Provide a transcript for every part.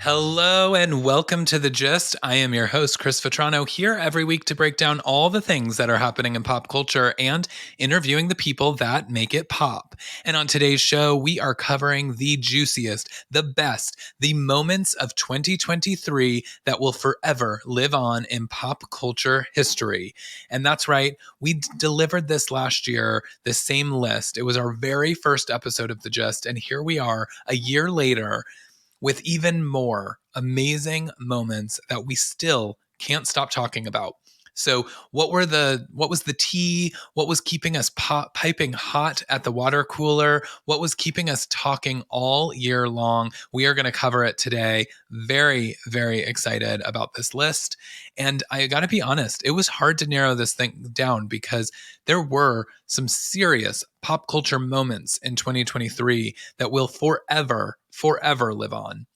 Hello and welcome to The Gist. I am your host, Chris Vetrano, here every week to break down all the things that are happening in pop culture and interviewing the people that make it pop. And on today's show, we are covering the juiciest, the best, the moments of 2023 that will forever live on in pop culture history. And that's right, we delivered this last year, the same list. It was our very first episode of The Gist. And here we are a year later with even more amazing moments that we still can't stop talking about. So, what was the tea? What was keeping us piping hot at the water cooler? What was keeping us talking all year long? We are going to cover it today. Very, very excited about this list. And I got to be honest, it was hard to narrow this thing down because there were some serious pop culture moments in 2023 that will forever live on.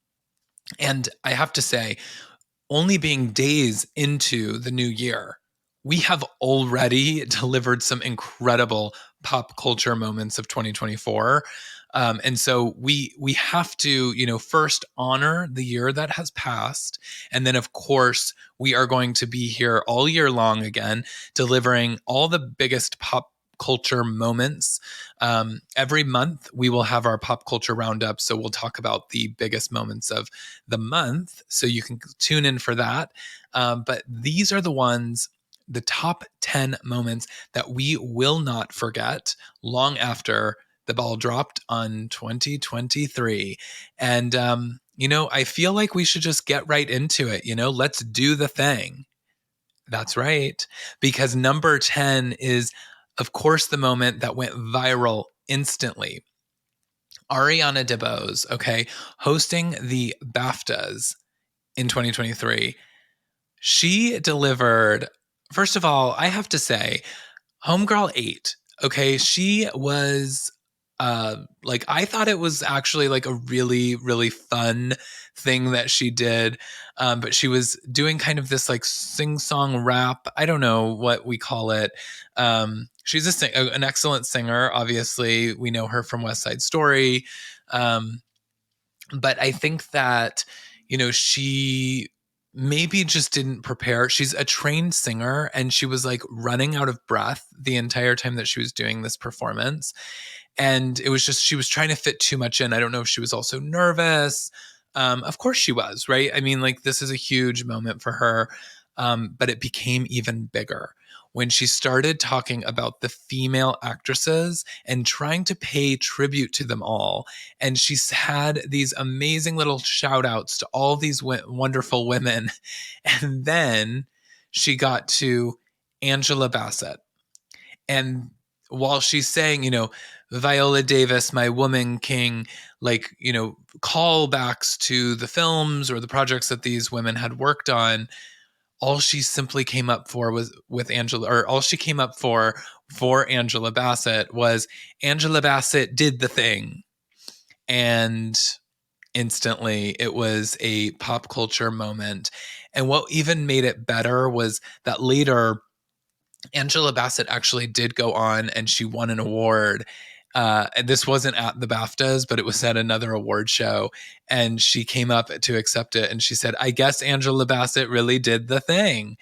And I have to say, only being days into the new year, we have already delivered some incredible pop culture moments of 2024. And so we have to, first honor the year that has passed. And then, of course, we are going to be here all year long again, delivering all the biggest pop culture moments. Every month, we will have our pop culture roundup. So we'll talk about the biggest moments of the month. So you can tune in for that. But these are the top 10 moments that we will not forget long after the ball dropped on 2023. And, I feel like we should just get right into it. Let's do the thing. That's right. Because number 10 is, of course, the moment that went viral instantly. Ariana DeBose, okay, hosting the BAFTAs in 2023. She delivered, first of all, I have to say, Homegirl 8, okay, she was I thought it was actually like a really, really fun thing that she did. But she was doing kind of this like sing-song rap. I don't know what we call it. She's an excellent singer. Obviously, we know her from West Side Story. But I think that, she maybe just didn't prepare. She's a trained singer and she was like running out of breath the entire time that she was doing this performance. And it was just, she was trying to fit too much in. I don't know if she was also nervous. Of course she was, right? I mean, like, this is a huge moment for her. But it became even bigger when she started talking about the female actresses and trying to pay tribute to them all. And she's had these amazing little shout outs to all these wonderful women. And then she got to Angela Bassett. And while she's saying, Viola Davis, my woman king, callbacks to the films or the projects that these women had worked on, all she simply came up for was with Angela, or all she came up for Angela Bassett was Angela Bassett did the thing. And instantly it was a pop culture moment. And what even made it better was that later Angela Bassett actually did go on and she won an award. And this wasn't at the BAFTAs, but it was at another award show. And she came up to accept it and she said, I guess Angela Bassett really did the thing.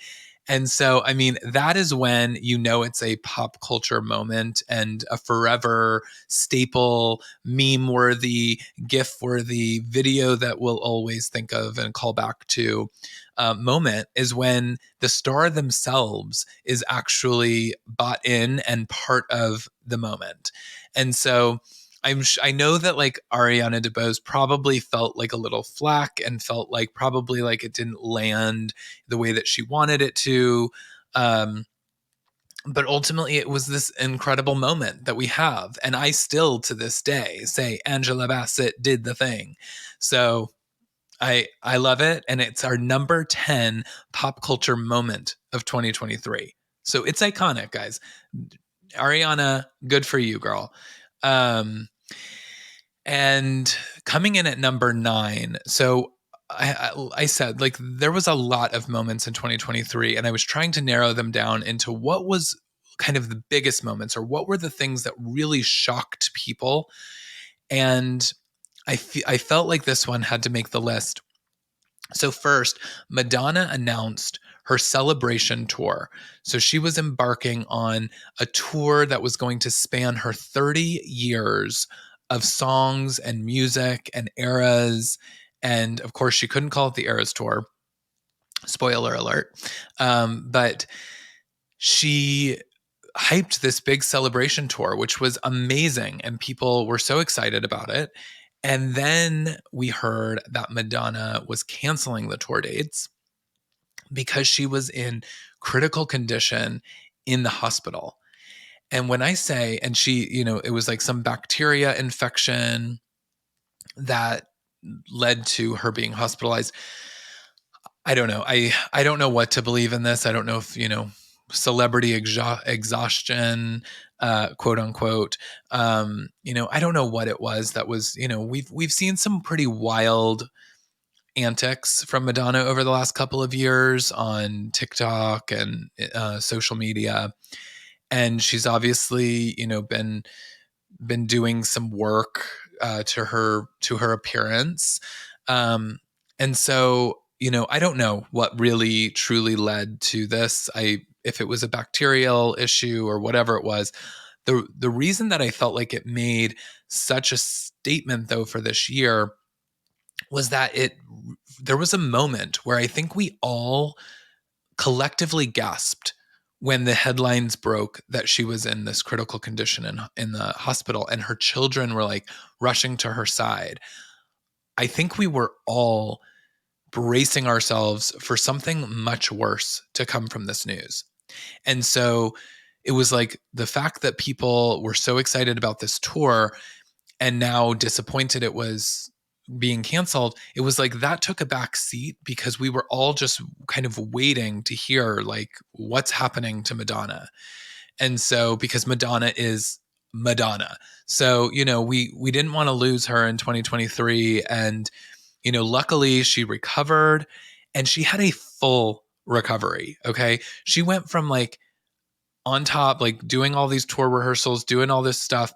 And so, I mean, that is when it's a pop culture moment and a forever staple, meme worthy, GIF worthy video that we'll always think of and call back to. Moment is when the star themselves is actually bought in and part of the moment. And so I know that like Ariana DeBose probably felt like a little flack and felt like probably like it didn't land the way that she wanted it to. But ultimately it was this incredible moment that we have. And I still to this day say Angela Bassett did the thing. So I love it. And it's our number 10 pop culture moment of 2023. So it's iconic, guys. Ariana, good for you, girl. And coming in at number 9. So I said, like, there was a lot of moments in 2023, and I was trying to narrow them down into what was kind of the biggest moments or what were the things that really shocked people. And I felt like this one had to make the list So first, Madonna announced her celebration tour. So she was embarking on a tour that was going to span her 30 years of songs and music and eras. And of course, she couldn't call it the Eras Tour. Spoiler alert. But she hyped this big celebration tour, which was amazing. And people were so excited about it. And then we heard that Madonna was canceling the tour dates because she was in critical condition in the hospital. And when I say, and she, it was like some bacteria infection that led to her being hospitalized. I don't know. I don't know what to believe in this. I don't know if, celebrity exhaustion, quote unquote. I don't know what it was that was, we've seen some pretty wild antics from Madonna over the last couple of years on TikTok and social media. And she's obviously, been doing some work to her appearance. And so, I don't know what really truly led to this. If it was a bacterial issue or whatever it was. The reason that I felt like it made such a statement though for this year was that there was a moment where I think we all collectively gasped when the headlines broke that she was in this critical condition in the hospital and her children were like rushing to her side. I think we were all bracing ourselves for something much worse to come from this news. And so it was like the fact that people were so excited about this tour and now disappointed it was being canceled, it was like that took a back seat because we were all just kind of waiting to hear like what's happening to Madonna. And so because Madonna is Madonna. So, we didn't want to lose her in 2023 and luckily she recovered and she had a full recovery, okay? She went from like on top like doing all these tour rehearsals, doing all this stuff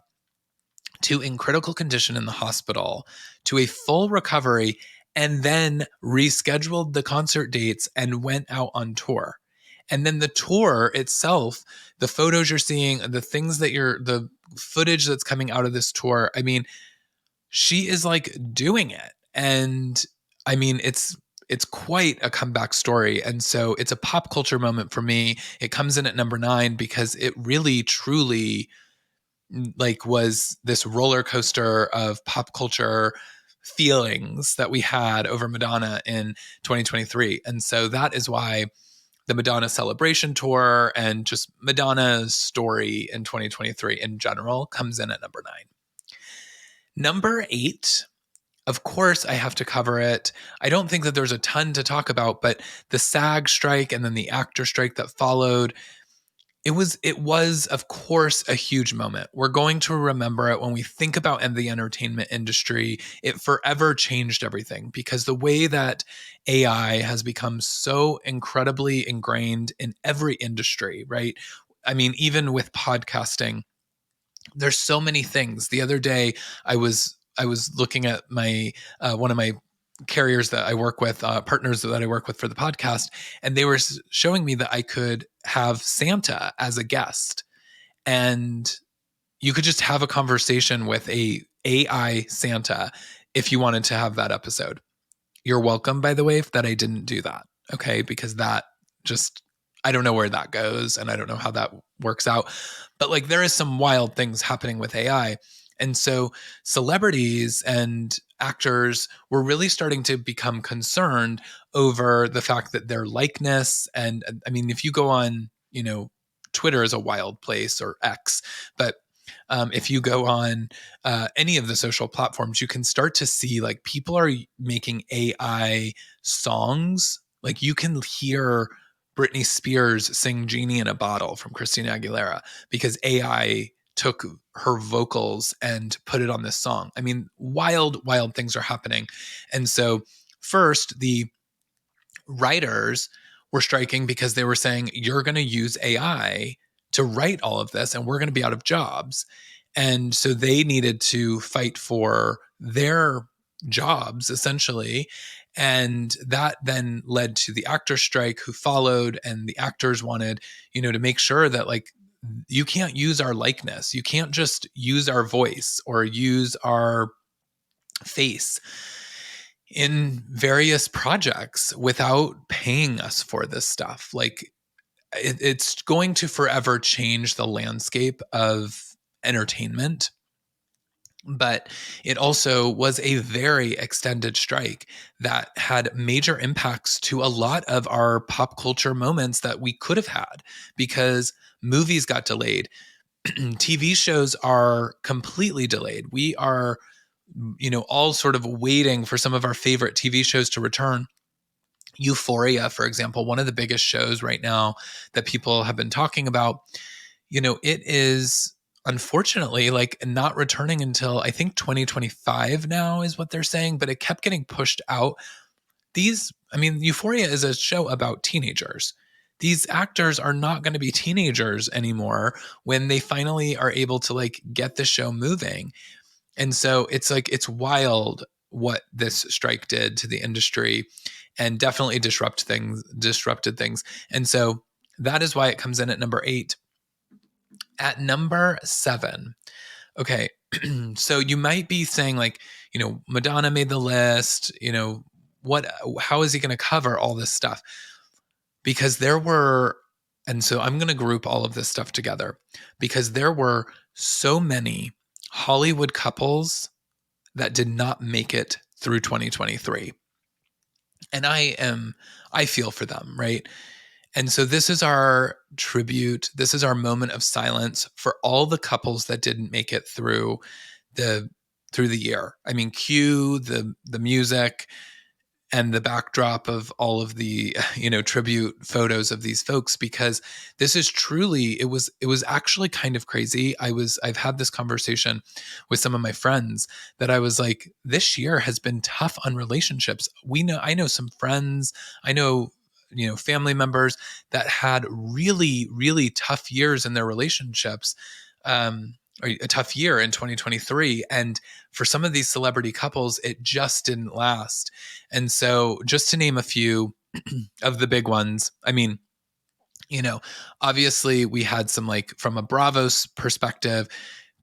to in critical condition in the hospital, to a full recovery, and then rescheduled the concert dates and went out on tour. And then the tour itself, the photos you're seeing, the footage that's coming out of this tour, I mean, she is like doing it. And I mean, it's quite a comeback story. And so it's a pop culture moment for me. It comes in at number 9 because it really truly like was this roller coaster of pop culture feelings that we had over Madonna in 2023. And so that is why the Madonna celebration tour and just Madonna's story in 2023 in general comes in at number 9. Number 8, of course, I have to cover it. I don't think that there's a ton to talk about, but the SAG strike and then the actor strike that followed, it was of course a huge moment. We're going to remember it when we think about the entertainment industry. It forever changed everything because the way that AI has become so incredibly ingrained in every industry, right? I mean, even with podcasting, there's so many things. The other day, I was looking at my one of my carriers that I work with, partners that I work with for the podcast, and they were showing me that I could have Santa as a guest, and you could just have a conversation with a AI Santa if you wanted to have that episode. You're welcome, by the way, if that I didn't do that. Okay, because that just I don't know where that goes and I don't know how that works out. But like there is some wild things happening with AI. And so celebrities and actors were really starting to become concerned over the fact that their likeness and I mean, if you go on, Twitter is a wild place or X, but if you go on any of the social platforms, you can start to see like people are making AI songs. Like you can hear Britney Spears sing Genie in a Bottle from Christina Aguilera because AI took her vocals and put it on this song. I mean, wild, wild things are happening. And so, first, the writers were striking because they were saying, you're going to use AI to write all of this, and we're going to be out of jobs. And so they needed to fight for their jobs essentially. And that then led to the actor strike who followed, and the actors wanted, to make sure that like you can't use our likeness. You can't just use our voice or use our face in various projects without paying us for this stuff. Like it's going to forever change the landscape of entertainment. But it also was a very extended strike that had major impacts to a lot of our pop culture moments that we could have had, because movies got delayed. TV shows are completely delayed. We are, all sort of waiting for some of our favorite TV shows to return. Euphoria, for example, one of the biggest shows right now that people have been talking about, it is unfortunately like not returning until I think 2025 now is what they're saying, but it kept getting pushed out. Euphoria is a show about teenagers. These actors are not going to be teenagers anymore when they finally are able to like get the show moving. And so it's like, it's wild what this strike did to the industry, and definitely disrupted things. And so that is why it comes in at number 8. At number 7, okay, so you might be saying like, Madonna made the list, how is he going to cover all this stuff? Because and so I'm going to group all of this stuff together, because there were so many Hollywood couples that did not make it through 2023. And I feel for them, right? And so this is our tribute. This is our moment of silence for all the couples that didn't make it through the year. I mean, cue the music and the backdrop of all of the tribute photos of these folks, because this is truly, it was actually kind of crazy. I've had this conversation with some of my friends that I was like, this year has been tough on relationships. I know some friends, I know family members that had really, really tough years in their relationships, or a tough year in 2023. And for some of these celebrity couples, it just didn't last. And so, just to name a few of the big ones, I mean, obviously we had some, like, from a Bravo's perspective,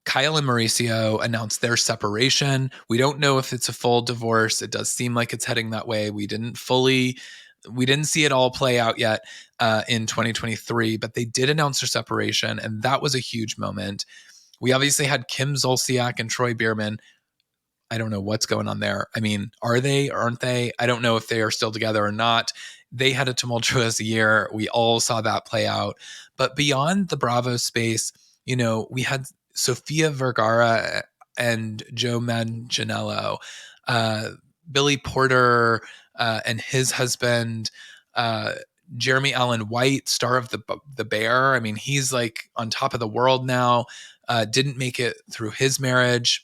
Kyle and Mauricio announced their separation. We don't know if it's a full divorce. It does seem like it's heading that way. We didn't see it all play out yet in 2023, but they did announce their separation, and that was a huge moment. We obviously had Kim Zolciak and Troy Bierman. I don't know what's going on there. I mean, are they or aren't they? I don't know if they are still together or not. They had a tumultuous year. We all saw that play out. But beyond the Bravo space, we had Sofia Vergara and Joe Manganiello, Billy Porter and his husband, Jeremy Allen White, star of the Bear. I mean, he's like on top of the world now. Didn't make it through his marriage.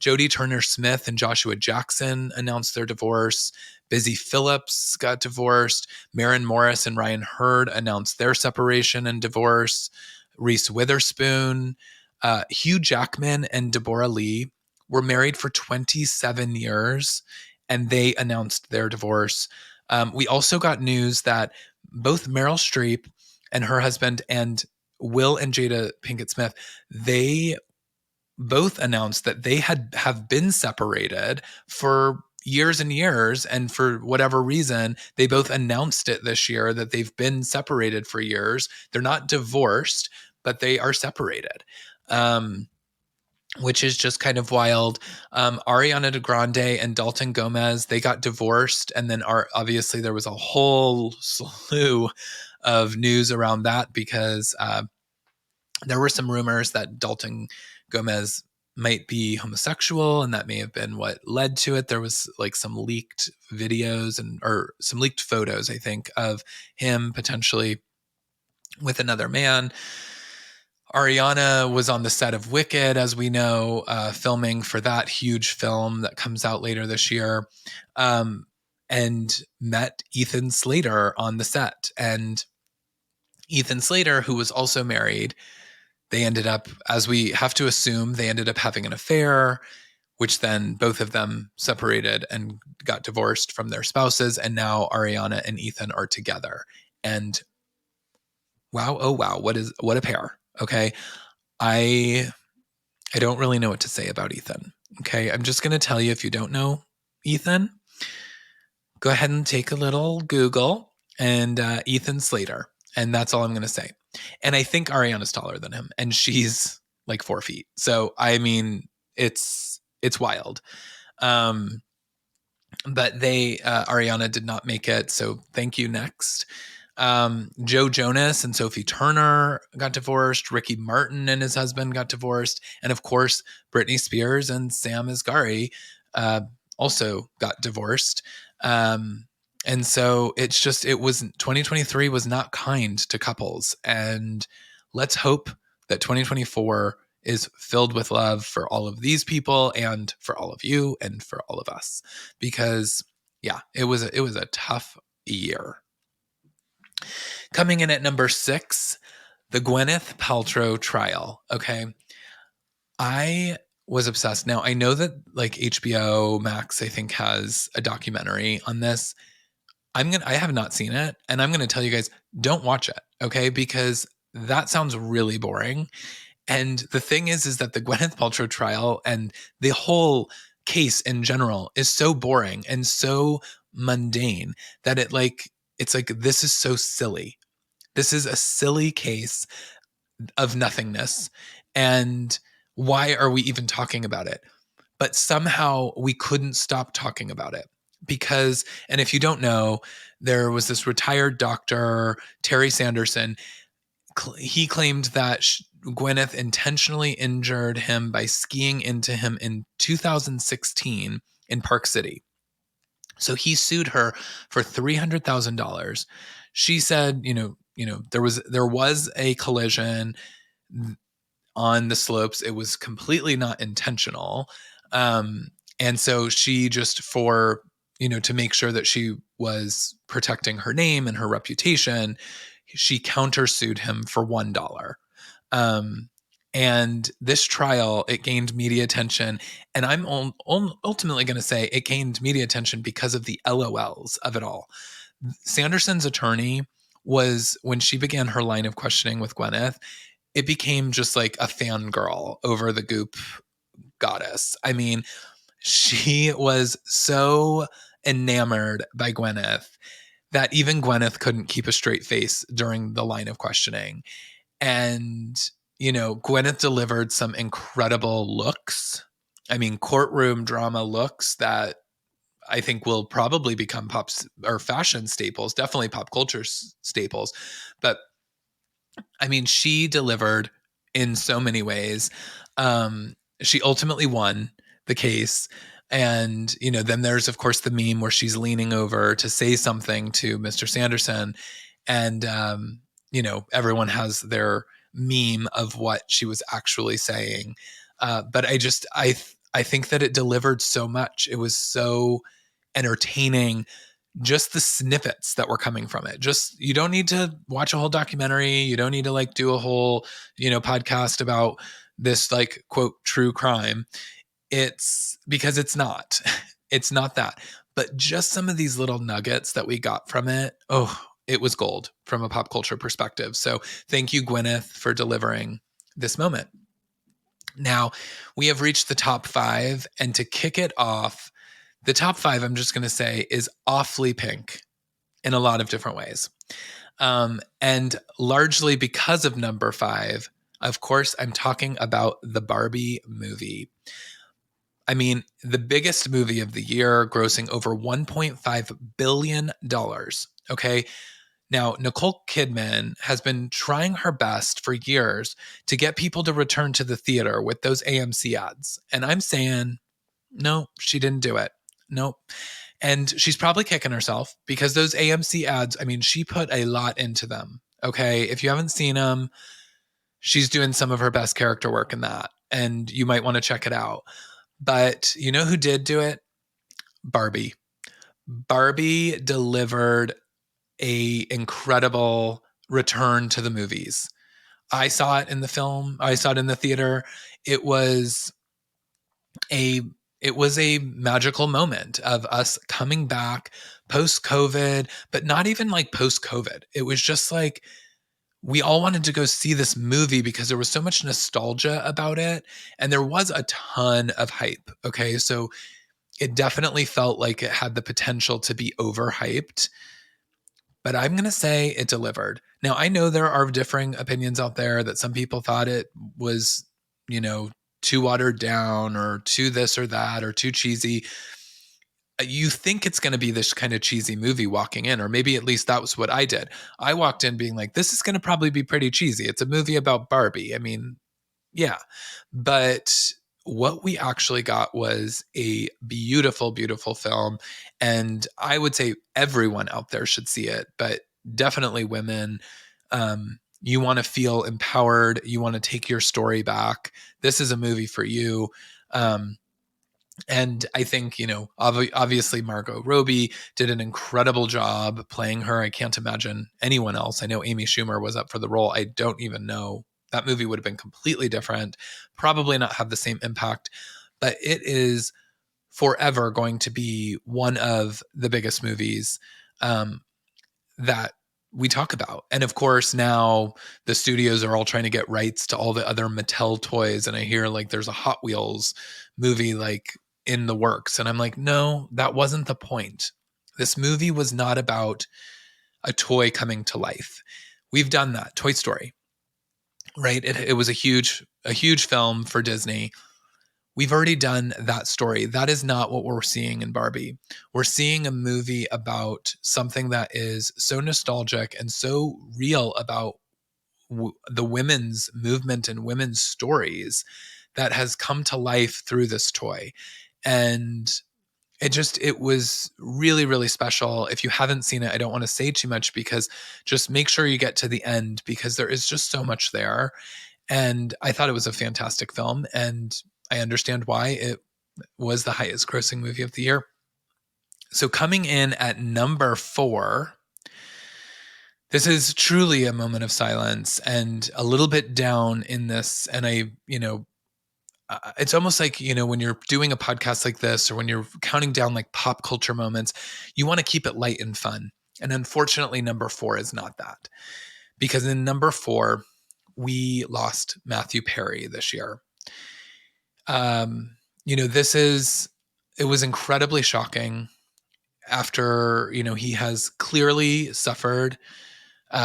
Jodie Turner-Smith and Joshua Jackson announced their divorce. Busy Phillips got divorced. Maren Morris and Ryan Hurd announced their separation and divorce. Reese Witherspoon, Hugh Jackman and Deborah Lee were married for 27 years, and they announced their divorce. We also got news that both Meryl Streep and her husband and Will and Jada Pinkett Smith, they both announced that they have been separated for years and years, and for whatever reason, they both announced it this year that they've been separated for years. They're not divorced, but they are separated. Which is just kind of wild. Ariana Grande and Dalton Gomez, they got divorced, and then obviously there was a whole slew of news around that, because there were some rumors that Dalton Gomez might be homosexual, and that may have been what led to it. There was like some leaked videos or some leaked photos, I think, of him potentially with another man. Ariana was on the set of Wicked, as we know, filming for that huge film that comes out later this year, and met Ethan Slater on the set. And Ethan Slater, who was also married, they ended up, as we have to assume, they ended up having an affair. which then both of them separated and got divorced from their spouses. And now Ariana and Ethan are together. And wow, oh wow, what a pair. Okay. I don't really know what to say about Ethan. Okay. I'm just going to tell you, if you don't know Ethan, go ahead and take a little Google and Ethan Slater. And that's all I'm going to say. And I think Ariana's taller than him, and she's like 4 feet. So, I mean, it's wild. Um, but Ariana did not make it. So thank you. Next. Joe Jonas and Sophie Turner got divorced. Ricky Martin and his husband got divorced. And of course, Britney Spears and Sam Asghari also got divorced. And so it was 2023 was not kind to couples. And let's hope that 2024 is filled with love for all of these people and for all of you and for all of us, because yeah, it was a tough year. Coming in at number 6, the Gwyneth Paltrow trial. Okay. I was obsessed. Now I know that like HBO Max, I think, has a documentary on this. I have not seen it, and I'm going to tell you guys, don't watch it. Okay. Because that sounds really boring. And the thing is that the Gwyneth Paltrow trial and the whole case in general is so boring and so mundane that it's like, this is so silly. This is a silly case of nothingness. And why are we even talking about it? But somehow we couldn't stop talking about it because, and if you don't know, there was this retired doctor, Terry Sanderson. He claimed that Gwyneth intentionally injured him by skiing into him in 2016 in Park City. So he sued her for $300,000. She said, there was a collision on the slopes. It was completely not intentional. And so she just to make sure that she was protecting her name and her reputation, she countersued him for $1. And this trial, it gained media attention. And I'm ultimately going to say it gained media attention because of the LOLs of it all. Sanderson's attorney when she began her line of questioning with Gwyneth, it became just like a fangirl over the Goop goddess. I mean, she was so enamored by Gwyneth that even Gwyneth couldn't keep a straight face during the line of questioning. And, Gwyneth delivered some incredible looks. I mean, courtroom drama looks that I think will probably become fashion staples, definitely pop culture staples. But I mean, she delivered in so many ways. She ultimately won the case. And, then there's, of course, the meme where she's leaning over to say something to Mr. Sanderson. And, everyone has their meme of what she was actually saying. But I think that it delivered so much. It was so entertaining, just the snippets that were coming from it. Just, you don't need to watch a whole documentary. You don't need to like do a whole, podcast about this like quote true crime. It's because it's not, it's not that, but just some of these little nuggets that we got from it. Oh, it was gold from a pop culture perspective. So thank you, Gwyneth, for delivering this moment. Now we have reached the top 5, and to kick it off, the top 5, I'm just going to say, is awfully pink in a lot of different ways. And largely because of number 5, of course, I'm talking about the Barbie movie. I mean, the biggest movie of the year, grossing over $1.5 billion. Okay. Now, Nicole Kidman has been trying her best for years to get people to return to the theater with those AMC ads. And I'm saying, no, she didn't do it. Nope. And she's probably kicking herself because those AMC ads, I mean, she put a lot into them. Okay. If you haven't seen them, she's doing some of her best character work in that. And you might want to check it out. But you know who did do it? Barbie. Barbie delivered a incredible return to the movies. I saw it in the film. I saw it in the theater. It was a it was a magical moment of us coming back post COVID, but not even like post COVID. It was just like we all wanted to go see this movie because there was so much nostalgia about it and there was a ton of hype. Okay. So it definitely felt like it had the potential to be overhyped, but I'm going to say it delivered. Now, I know there are differing opinions out there that some people thought it was, you know, too watered down or too this or that or too cheesy. You think it's going to be this kind of cheesy movie walking in, or maybe at least that was what I did. I walked in being like, this is going to probably be pretty cheesy. It's a movie about Barbie. I mean, yeah. But what we actually got was a beautiful, beautiful film. And I would say everyone out there should see it, but definitely women. You want to feel empowered. You want to take your story back. This is a movie for you. And I think, you know, obviously Margot Robbie did an incredible job playing her. I can't imagine anyone else. I know Amy Schumer was up for the role. I don't even know. That movie would have been completely different, probably not have the same impact, but it is forever going to be one of the biggest movies um, that we talk about. And of course, now the studios are all trying to get rights to all the other Mattel toys. And I hear like there's a Hot Wheels movie like in the works. And I'm like, no, that wasn't the point. This movie was not about a toy coming to life. We've done that. Toy Story, right? It was a huge film for Disney. We've already done that story. That is not what we're seeing in Barbie. We're seeing a movie about something that is so nostalgic and so real about the women's movement and women's stories that has come to life through this toy. And it was really, really special. If you haven't seen it, I don't want to say too much because just make sure you get to the end because there is just so much there. And I thought it was a fantastic film. And I understand why it was the highest grossing movie of the year. So coming in at number 4, this is truly a moment of silence and a little bit down in this. And it's almost like, when you're doing a podcast like this or when you're counting down like pop culture moments, you want to keep it light and fun. And unfortunately, number 4 is not that because in number 4, we lost Matthew Perry this year. It was incredibly shocking after, he has clearly suffered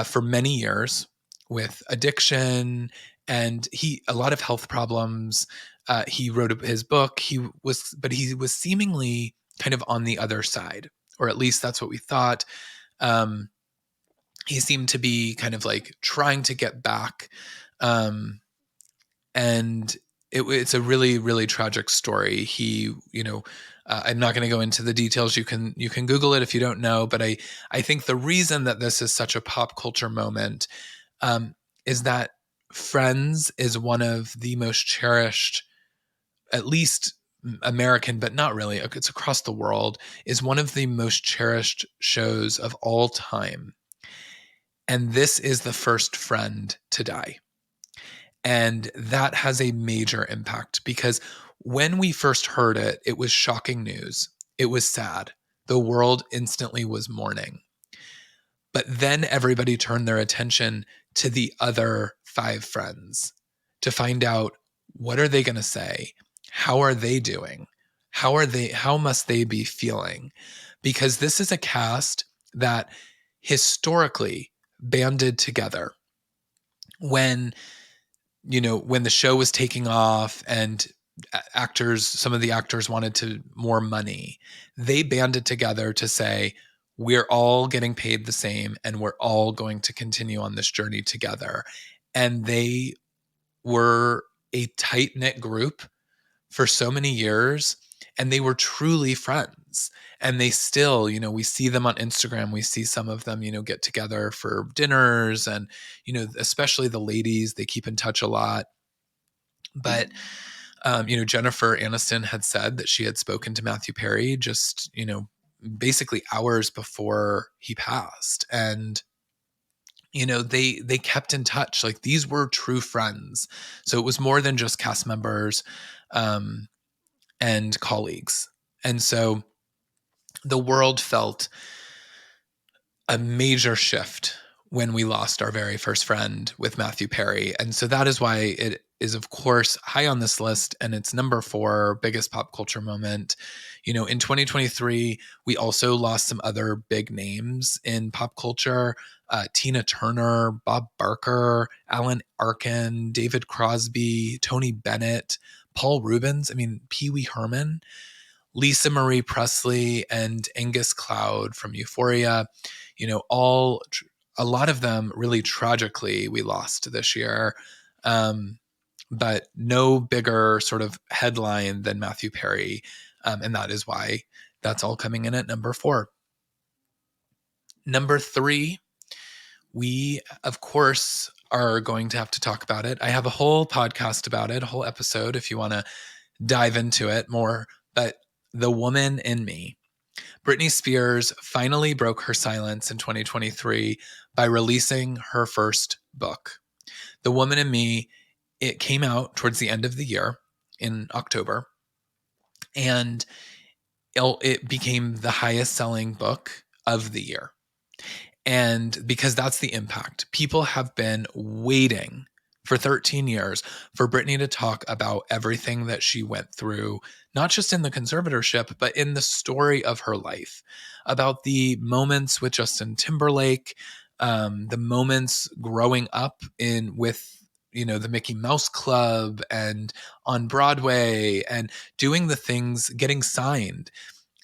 for many years with addiction and a lot of health problems. He wrote his book. But he was seemingly kind of on the other side, or at least that's what we thought. He seemed to be kind of like trying to get back. And it's a really, really tragic story. I'm not going to go into the details. You can Google it if you don't know. But I think the reason that this is such a pop culture moment is that Friends is one of the most cherished, at least American, but not really. It's across the world. Is one of the most cherished shows of all time. And this is the first friend to die. And that has a major impact because when we first heard it, it was shocking news. It was sad. The world instantly was mourning. But then everybody turned their attention to the other 5 friends to find out what are they going to say? How are they doing? How must they be feeling? Because this is a cast that historically banded together when the show was taking off and some of the actors wanted more money, they banded together to say, we're all getting paid the same and we're all going to continue on this journey together. And they were a tight-knit group for so many years and they were truly friends. And they still, we see them on Instagram. We see some of them, get together for dinners and, especially the ladies, they keep in touch a lot. But, Jennifer Aniston had said that she had spoken to Matthew Perry just, basically hours before he passed. And, they kept in touch. Like these were true friends. So it was more than just cast members. and colleagues. And so the world felt a major shift when we lost our very first friend with Matthew Perry. And so that is why it is, of course, high on this list. And it's number 4, biggest pop culture moment. In 2023, we also lost some other big names in pop culture. Tina Turner, Bob Barker, Alan Arkin, David Crosby, Tony Bennett, Paul Rubens, Pee Wee Herman, Lisa Marie Presley, and Angus Cloud from Euphoria. A lot of them really tragically we lost this year. But no bigger sort of headline than Matthew Perry. And that is why that's all coming in at number 4. Number 3, we, of course, are going to have to talk about it. I have a whole podcast about it, a whole episode if you want to dive into it more. But The Woman in Me. Britney Spears finally broke her silence in 2023 by releasing her first book. The Woman in Me, it came out towards the end of the year in October, and it became the highest selling book of the year. And because that's the impact, people have been waiting for 13 years for Britney to talk about everything that she went through, not just in the conservatorship, but in the story of her life, about the moments with Justin Timberlake, the moments growing up with the Mickey Mouse Club and on Broadway and doing the things, getting signed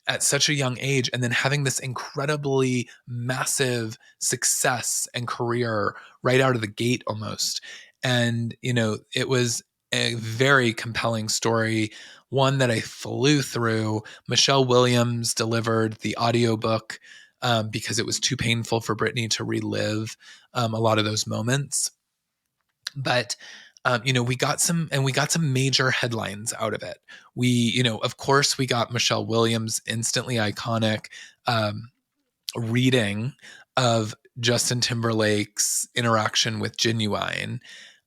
at such a young age, and then having this incredibly massive success and career right out of the gate almost. And, it was a very compelling story, one that I flew through. Michelle Williams delivered the audiobook because it was too painful for Britney to relive a lot of those moments. But we got some major headlines out of it. We, of course, we got Michelle Williams' instantly iconic reading of Justin Timberlake's interaction with Genuine.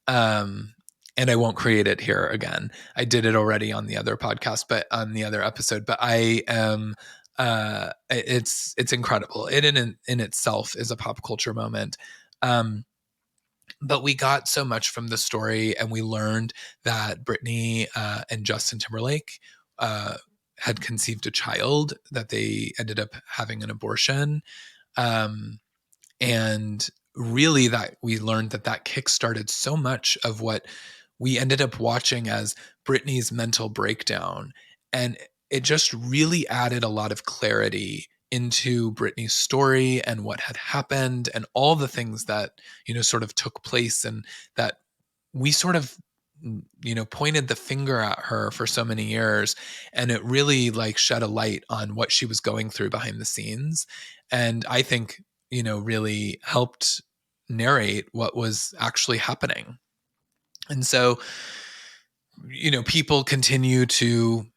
And I won't create it here again. I did it already on the other podcast, but on the other episode. But I am, it's incredible. It in itself is a pop culture moment. But we got so much from the story, and we learned that Britney and Justin Timberlake had conceived a child, that they ended up having an abortion. And really that we learned that kickstarted so much of what we ended up watching as Britney's mental breakdown. And it just really added a lot of clarity into Britney's story and what had happened and all the things that, sort of took place, and that we sort of, pointed the finger at her for so many years. And it really shed a light on what she was going through behind the scenes. And I think, really helped narrate what was actually happening. And so, people continue to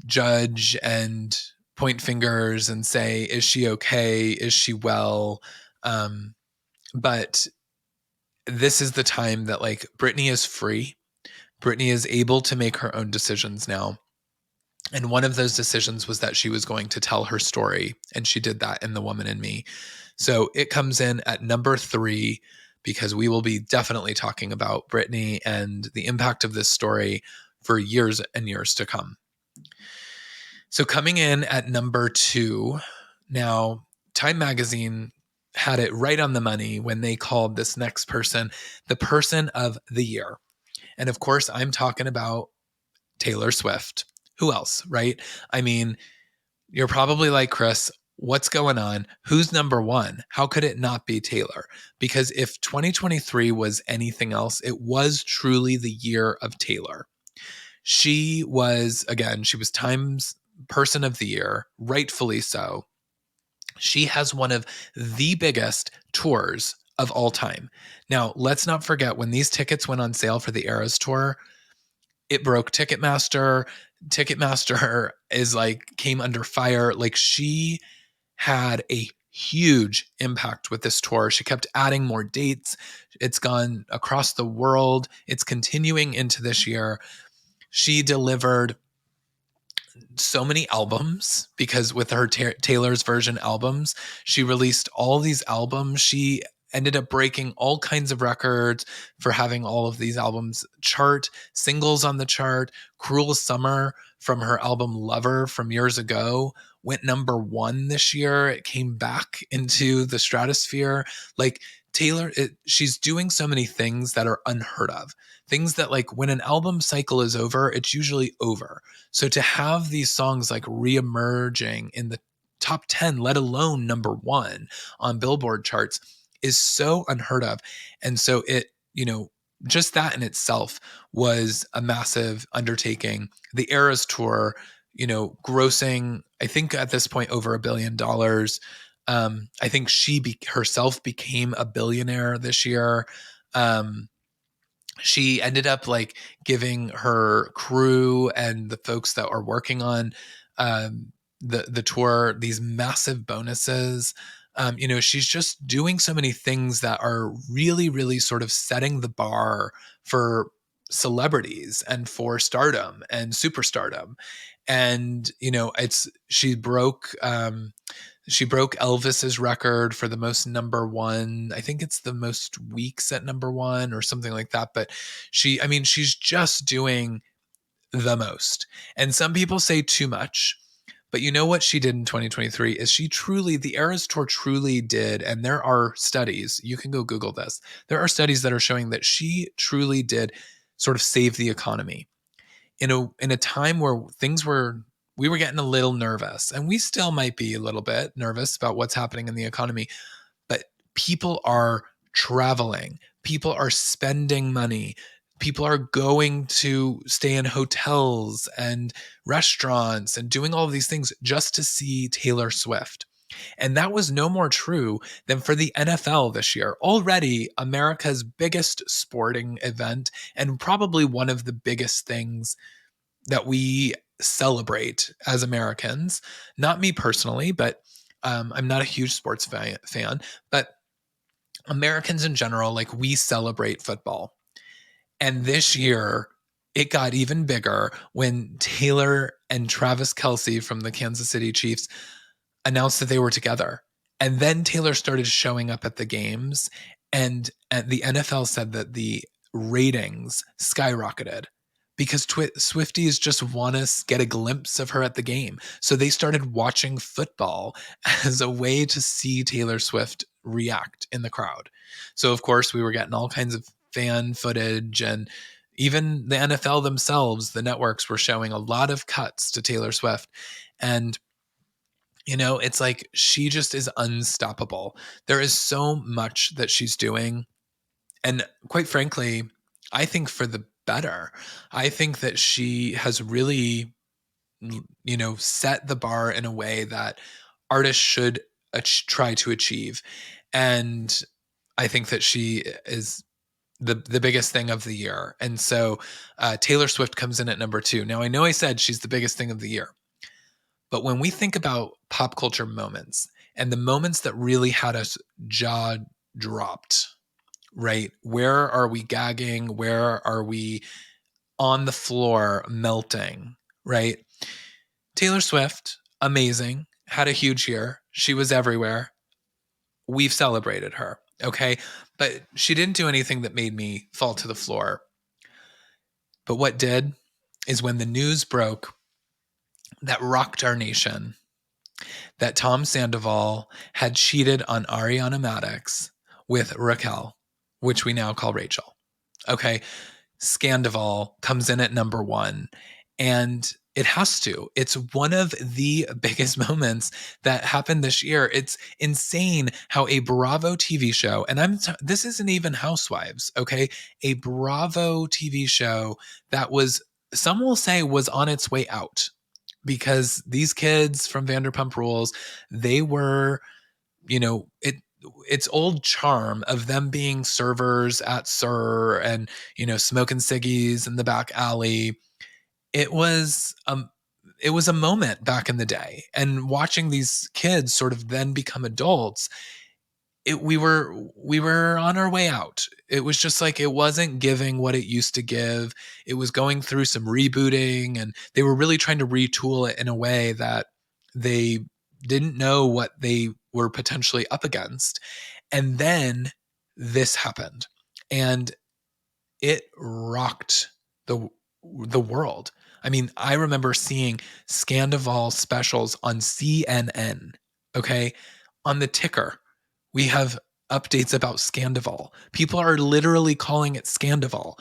judge and point fingers and say, is she okay? Is she well? But this is the time that Britney is free. Britney is able to make her own decisions now. And one of those decisions was that she was going to tell her story. And she did that in The Woman in Me. So it comes in at number 3, because we will be definitely talking about Britney and the impact of this story for years and years to come. So coming in at number 2, now Time Magazine had it right on the money when they called this next person the person of the year. And of course, I'm talking about Taylor Swift. Who else, right? You're probably like, Chris, what's going on? Who's number 1? How could it not be Taylor? Because if 2023 was anything else, it was truly the year of Taylor. She was Time's person of the year, rightfully so. She has one of the biggest tours of all time. Now, let's not forget, when these tickets went on sale for the Eras tour, it broke Ticketmaster. Ticketmaster came under fire. She had a huge impact with this tour. She kept adding more dates. It's gone across the world. It's continuing into this year. She delivered so many albums, because with her Taylor's version albums, she released all these albums. She ended up breaking all kinds of records for having all of these albums chart, singles on the chart. Cruel Summer from her album Lover from years ago went number 1 this year. It came back into the stratosphere. Like Taylor, she's doing so many things that are unheard of. Things that, like, when an album cycle is over, it's usually over. So to have these songs like reemerging in the top 10, let alone number 1 on Billboard charts, is so unheard of. And so just that in itself was a massive undertaking. The Eras tour, grossing, I think at this point, over $1 billion. I think she herself became a billionaire this year. She ended up like giving her crew and the folks that are working on the tour these massive bonuses. She's just doing so many things that are really, really sort of setting the bar for celebrities and for stardom and superstardom. And it's she broke Elvis's record for the most number 1. I think it's the most weeks at number 1 or something like that. But she's just doing the most. And some people say too much. But you know what she did in 2023 is the Eras Tour truly did, and there are studies, you can go Google this. There are studies that are showing that she truly did sort of save the economy in a time where we were getting a little nervous, and we still might be a little bit nervous about what's happening in the economy, but people are traveling, people are spending money, people are going to stay in hotels and restaurants and doing all of these things just to see Taylor Swift. And that was no more true than for the NFL this year. Already America's biggest sporting event, and probably one of the biggest things that we celebrate as Americans. Not me personally, but I'm not a huge sports fan, but Americans in general, like, we celebrate football. And this year, it got even bigger when Taylor and Travis Kelce from the Kansas City Chiefs announced that they were together. And then Taylor started showing up at the games, and the NFL said that the ratings skyrocketed because Swifties just want to get a glimpse of her at the game. So they started watching football as a way to see Taylor Swift react in the crowd. So, of course, we were getting all kinds of fan footage, and even the NFL themselves, the networks, were showing a lot of cuts to Taylor Swift. And it's like she just is unstoppable. There is so much that she's doing. And quite frankly, I think for the better. I think that she has really, set the bar in a way that artists should try to achieve. And I think that she is the biggest thing of the year. And so Taylor Swift comes in at number 2. Now, I know I said she's the biggest thing of the year. But when we think about pop culture moments and the moments that really had us jaw dropped, right? Where are we gagging? Where are we on the floor melting, right? Taylor Swift, amazing, had a huge year. She was everywhere. We've celebrated her, okay? But she didn't do anything that made me fall to the floor. But what did is when the news broke that rocked our nation, that Tom Sandoval had cheated on Ariana Madix with Raquel, which we now call Rachel. Okay. Scandival comes in at number 1, and it has to. It's one of the biggest moments that happened this year. It's insane how a Bravo TV show, and this isn't even Housewives, okay? A Bravo TV show that some will say was on its way out, because these kids from Vanderpump Rules, they were, its old charm of them being servers at Sir and, smoking ciggies in the back alley. It was a moment back in the day. And watching these kids sort of then become adults, we were on our way out. It was just like it wasn't giving what it used to give. It was going through some rebooting, and they were really trying to retool it in a way that they didn't know what they were potentially up against. And then this happened, and it rocked the world. I mean, I remember seeing Scandival specials on CNN, okay? On the ticker, we have updates about Scandival. People are literally calling it Scandival.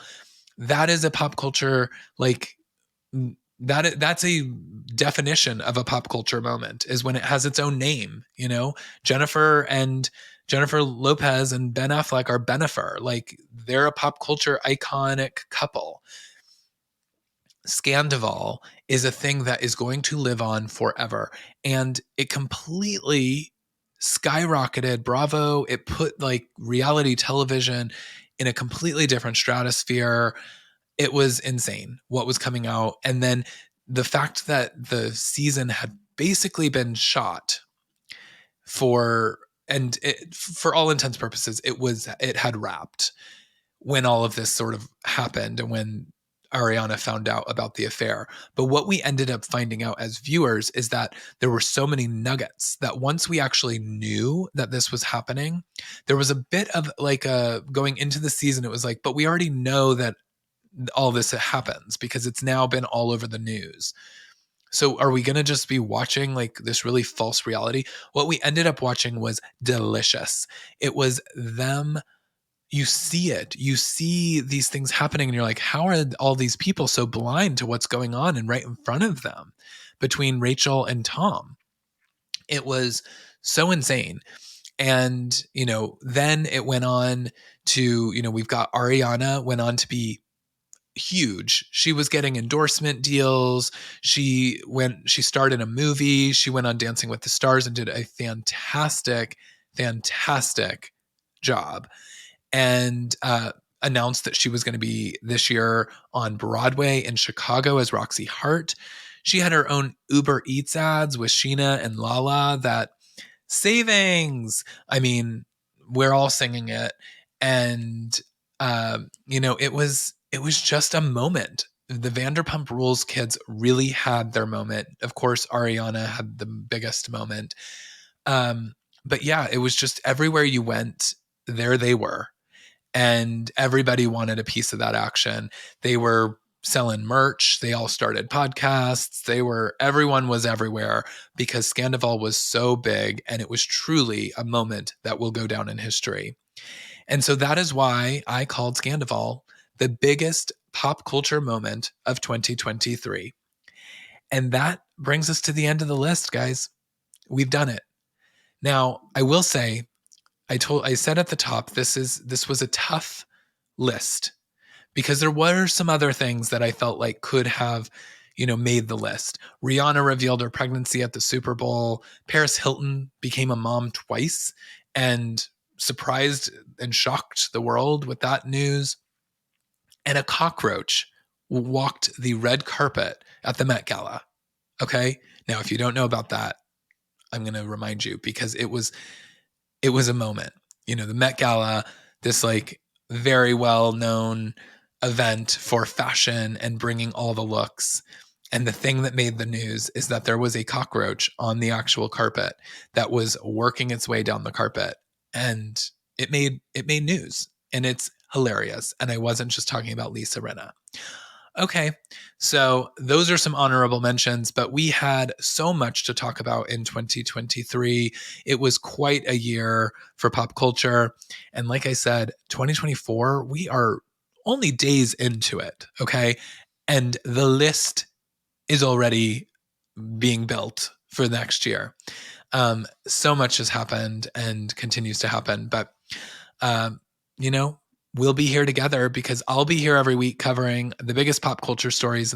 That is a pop culture, like, that's a definition of a pop culture moment, is when it has its own name, you know? Jennifer Lopez and Ben Affleck are Benifer. Like, they're a pop culture iconic couple. Scandival is a thing that is going to live on forever. And it completely skyrocketed Bravo. It put like reality television in a completely different stratosphere. It was insane what was coming out. And then the fact that the season had basically been shot for, and for all intents and purposes, it had wrapped when all of this sort of happened and when Ariana found out about the affair. But what we ended up finding out as viewers is that there were so many nuggets that once we actually knew that this was happening, there was a bit of like going into the season, it was like, but we already know that all this happens because it's now been all over the news. So are we going to just be watching like this really false reality? What we ended up watching was delicious. It was them. You see it. You see these things happening, and you're like, how are all these people so blind to what's going on and right in front of them between Rachel and Tom? It was so insane. And, then it went on to, we've got Ariana went on to be huge. She was getting endorsement deals. She starred in a movie. She went on Dancing with the Stars and did a fantastic, fantastic job. And announced that she was going to be this year on Broadway in Chicago as Roxy Hart. She had her own Uber Eats ads with Sheena and Lala that savings. I mean, we're all singing it. And, it was just a moment. The Vanderpump Rules kids really had their moment. Of course, Ariana had the biggest moment. But yeah, it was just everywhere you went, there they were. And everybody wanted a piece of that action. They were selling merch. They all started podcasts. Everyone was everywhere because Scandival was so big, and it was truly a moment that will go down in history. And so that is why I called Scandival the biggest pop culture moment of 2023. And that brings us to the end of the list, guys. We've done it. Now, I will say, I said at the top, this was a tough list because there were some other things that I felt like could have, made the list. Rihanna revealed her pregnancy at the Super Bowl. Paris Hilton became a mom twice and surprised and shocked the world with that news. And a cockroach walked the red carpet at the Met Gala. Okay? Now, if you don't know about that, I'm going to remind you because it was a moment. The Met Gala, this like very well known event for fashion and bringing all the looks. And the thing that made the news is that there was a cockroach on the actual carpet that was working its way down the carpet. And it made news. And it's hilarious. And I wasn't just talking about Lisa Rinna. Okay, so those are some honorable mentions, but we had so much to talk about in 2023. It was quite a year for pop culture. And like I said, 2024, we are only days into it, okay? And the list is already being built for next year. So much has happened and continues to happen, but, we'll be here together because I'll be here every week covering the biggest pop culture stories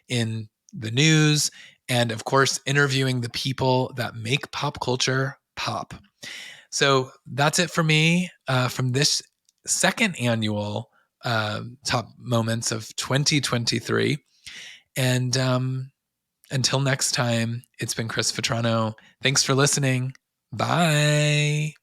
in the news, and of course, interviewing the people that make pop culture pop. So that's it for me from this second annual top moments of 2023. And until next time, it's been Chris Vetrano. Thanks for listening. Bye.